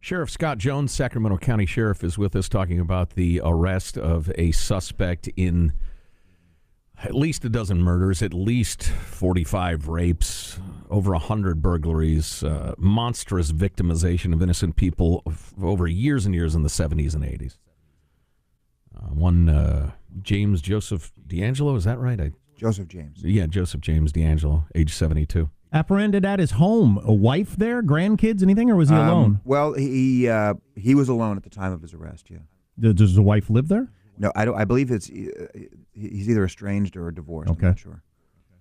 Sheriff Scott Jones, Sacramento County Sheriff, is with us talking about the arrest of a suspect in at least a dozen murders, at least 45 rapes, over 100 burglaries, monstrous victimization of innocent people over years and years in the 70s and 80s. James Joseph D'Angelo, is that right? Joseph James. Yeah, Joseph James D'Angelo, age 72. Apprehended at his home. A wife there, grandkids, anything, or was he alone? Well, he was alone at the time of his arrest. Yeah. Does the wife live there? No, I believe he's either estranged or divorced. Okay. I'm not sure.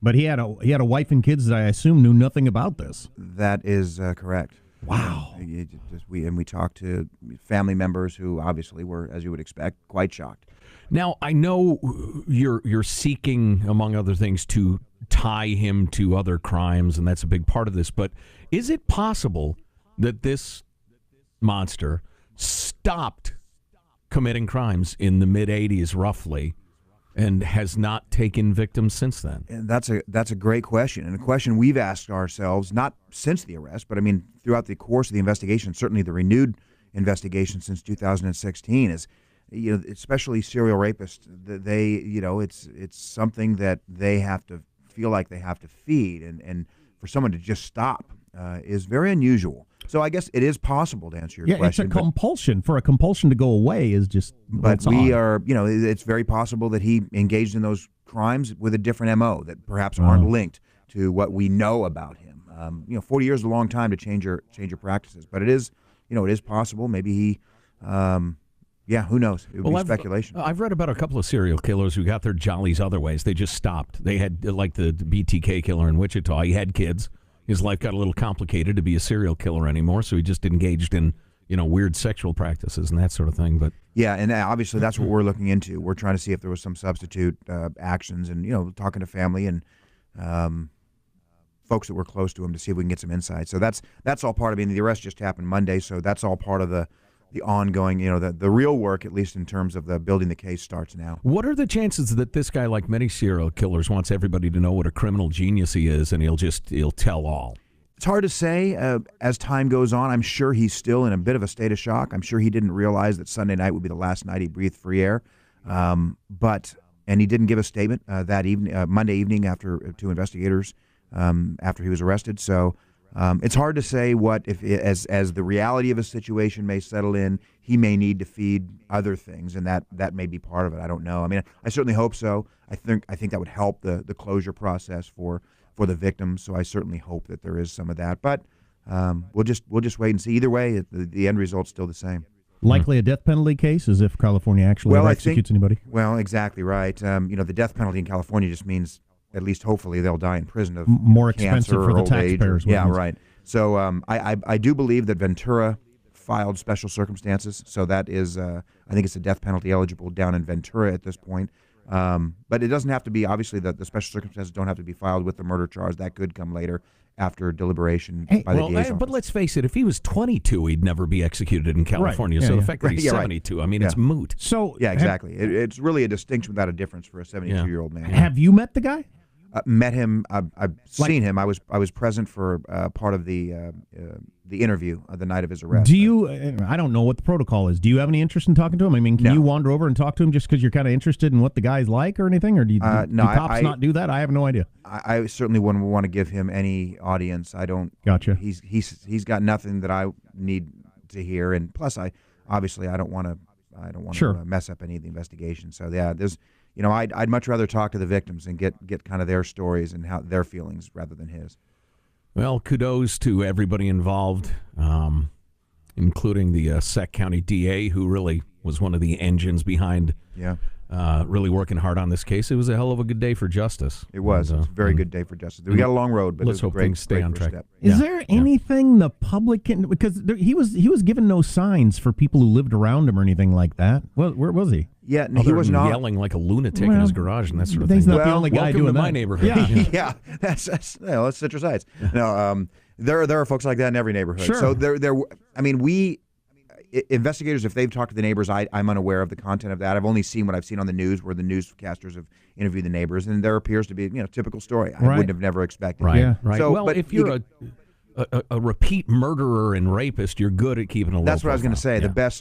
But he had a wife and kids that I assume knew nothing about this. That is correct. Wow. We talked to family members who obviously were, as you would expect, quite shocked. Now, I know you're seeking, among other things, to tie him to other crimes, and that's a big part of this, but is it possible that this monster stopped committing crimes in the mid-'80s, roughly, and has not taken victims since then? And that's a great question, and a question we've asked ourselves, not since the arrest, but I mean throughout the course of the investigation, certainly the renewed investigation since 2016 is, especially serial rapists, it's something that they have to feel like they have to feed, and for someone to just stop is very unusual. So I guess it is possible to answer your question. Yeah, it's a compulsion. For a compulsion to go away is just. But it's very possible that he engaged in those crimes with a different MO that perhaps aren't linked to what we know about him. 40 years is a long time to change your practices, but it is possible. Maybe he. Who knows? It would be speculation. I've read about a couple of serial killers who got their jollies other ways. They just stopped. They had, like the BTK killer in Wichita, he had kids. His life got a little complicated to be a serial killer anymore, so he just engaged in, weird sexual practices and that sort of thing. But yeah, and obviously that's what we're looking into. We're trying to see if there was some substitute actions and, talking to family and folks that were close to him to see if we can get some insight. So that's all part of it. The arrest just happened Monday, so that's all part of the ongoing, the real work, at least in terms of the building the case, starts now. What are the chances that this guy, like many serial killers, wants everybody to know what a criminal genius he is, and he'll tell all? It's hard to say. As time goes on, I'm sure he's still in a bit of a state of shock. I'm sure he didn't realize that Sunday night would be the last night he breathed free air. And he didn't give a statement that evening, Monday evening, to investigators after he was arrested. So. It's hard to say what if as the reality of a situation may settle in, he may need to feed other things, and that may be part of it. I don't know. I mean, I certainly hope so. I think that would help the closure process for the victims. So I certainly hope that there is some of that. But we'll just wait and see. Either way, the end result's still the same. Likely a death penalty case, as if California actually executes anybody. Well, exactly right. The death penalty in California just means, at least hopefully, they'll die in prison of more cancer expensive for the or old taxpayers. age. Yeah, right. So I do believe that Ventura filed special circumstances. So that is, I think it's a death penalty eligible down in Ventura at this point. But it doesn't have to be, obviously, the special circumstances don't have to be filed with the murder charge. That could come later after deliberation by the DA's office. But let's face it, if he was 22, he'd never be executed in California. Right. So the fact that he's 72, I mean, it's moot. So yeah, exactly. It's really a distinction without a difference for a 72-year-old man. Have you met the guy? Met him. I've seen him. I was present for part of the interview the night of his arrest. Do you? I don't know what the protocol is. Do you have any interest in talking to him? I mean, can you wander over and talk to him just because you're kind of interested in what the guy's like or anything? Or do cops not do that? I have no idea. I certainly wouldn't want to give him any audience. I don't. Gotcha. He's got nothing that I need to hear, and plus, I don't want to mess up any of the investigation. So yeah, there's. I'd much rather talk to the victims and get kind of their stories and how their feelings rather than his. Well, kudos to everybody involved, including the Sac County DA, who really was one of the engines behind really working hard on this case. It was a hell of a good day for justice. It was. It was a very good day for justice. We got a long road, but let's hope things stay on track. Is there anything the public can, because he was given no signs for people who lived around him or anything like that? Well, where was he? Yeah, he was not yelling like a lunatic in his garage and that sort of thing. He's not the only guy doing to that. my neighborhood. Yeah, that's Citrus Heights. No, there are folks like that in every neighborhood. Sure. So we investigators, if they've talked to the neighbors, I'm unaware of the content of that. I've only seen what I've seen on the news, where the newscasters have interviewed the neighbors, and there appears to be typical story. I would have never expected. Right. Yeah. Right. So, well, but if you're a repeat murderer and rapist, you're good at keeping a low That's what profile. I was going to say.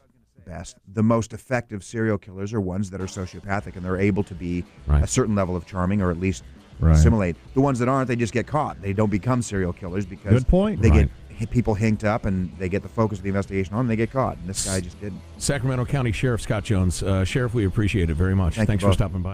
Yeah. The most effective serial killers are ones that are sociopathic, and they're able to be Right. a certain level of charming, or at least Right. assimilate. The ones that aren't, they just get caught. They don't become serial killers because Good point. they Right. get people hinked up, and they get the focus of the investigation on, and they get caught. And this guy just didn't. Sacramento County Sheriff Scott Jones. Sheriff, we appreciate it very much. Thank you Thanks for both. stopping by.